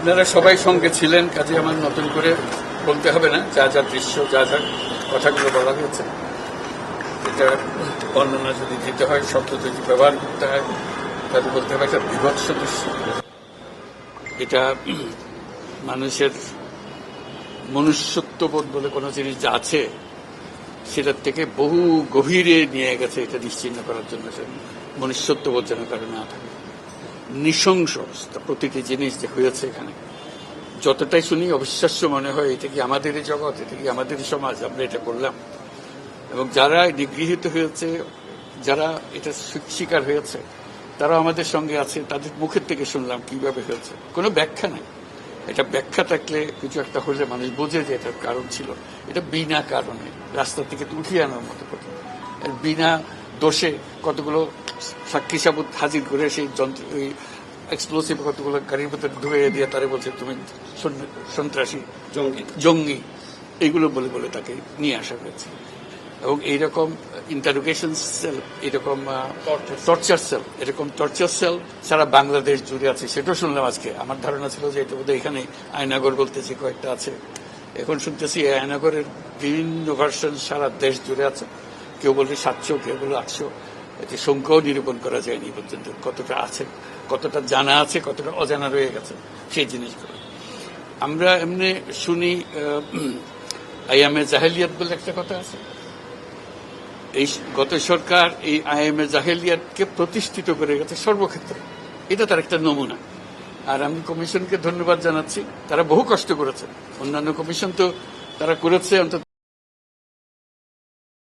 আপনারা সবাই সঙ্গে ছিলেন, কাজে আমার নতুন করে বলতে হবে না। যা যা দৃশ্য, যা যা কথাগুলো বলা হয়েছে, এটা বর্ণনা যদি দিতে হয়, শব্দ যদি ব্যবহার করতে হয়, তাহলে বলতে হবে একটা বিভৎস দৃশ্য। এটা মানুষের মনুষ্যত্ববোধ বলে কোনো জিনিস যা আছে সেটার থেকে বহু গভীরে নিয়ে গেছে। এটা নিশ্চিহ্ন করার জন্য মনুষ্যত্ববোধ যেন কারো না থাকে। নৃশংস অবস্থা, প্রতিটি জিনিস যে হয়েছে এখানে যতটাই শুনি অবিশ্বাস্য মনে হয়। এটা কি আমাদেরই জগৎ, এটা কি আমাদেরই সমাজ, আমরা এটা করলাম? এবং যারা নিগৃহীত হয়েছে, যারা এটা শিকার হয়েছে, তারা আমাদের সঙ্গে আছে। তাদের মুখের থেকে শুনলাম কিভাবে হয়েছে। কোনো ব্যাখ্যা নাই। এটা ব্যাখ্যা থাকলে কিছু একটা হলে মানুষ বোঝে যে এটার কারণ ছিল। এটা বিনা কারণে রাস্তা থেকে উঠিয়ে আনার মতো কথা। বিনা দোষে কতগুলো সাক্ষী সাবুত হাজির করে সেই যন্ত্র, ওই এক্সপ্লোসিভ কতগুলো গাড়ির ভিতরে ঢুকিয়ে দিয়ে তারা বলছে তুমি সন্ত্রাসী, জঙ্গি, এইগুলো বলে বলে তাকে নিয়ে আসা হয়েছে। এবং এইরকম ইন্টারোগেশন সেল, এরকম টর্চার সেল, এরকম টর্চার সেল সারা বাংলাদেশ জুড়ে আছে। সেটাও শুনলাম আজকে। আমার ধারণা ছিল যে এটা বোধহয় এখানে আয়নাগর বলতেছি কয়েকটা আছে, এখন শুনতেছি আয়নাগরের বিভিন্ন ভার্সন সারা দেশ জুড়ে আছে। কেউ বলছে 700, কেউ বলে 800। এতে সংখ্যাও নিরূপণ করা যায়নি পর্যন্ত। কতটা আছে, কতটা জানা আছে, কতটা অজানা রয়ে গেছে সেই জিনিসগুলো। আমরা এমনি শুনি আইএমএ জাহেলিয়াত বলে একটা কথা আছে। এই গত সরকার এই আইএমএ জাহেলিয়াতকে প্রতিষ্ঠিত করে গেছে সর্বক্ষেত্রে। এটা তার একটা নমুনা। আর আমি কমিশনকে ধন্যবাদ জানাচ্ছি, তারা বহু কষ্ট করেছে। অন্যান্য কমিশন তো তারা করেছে অন্তত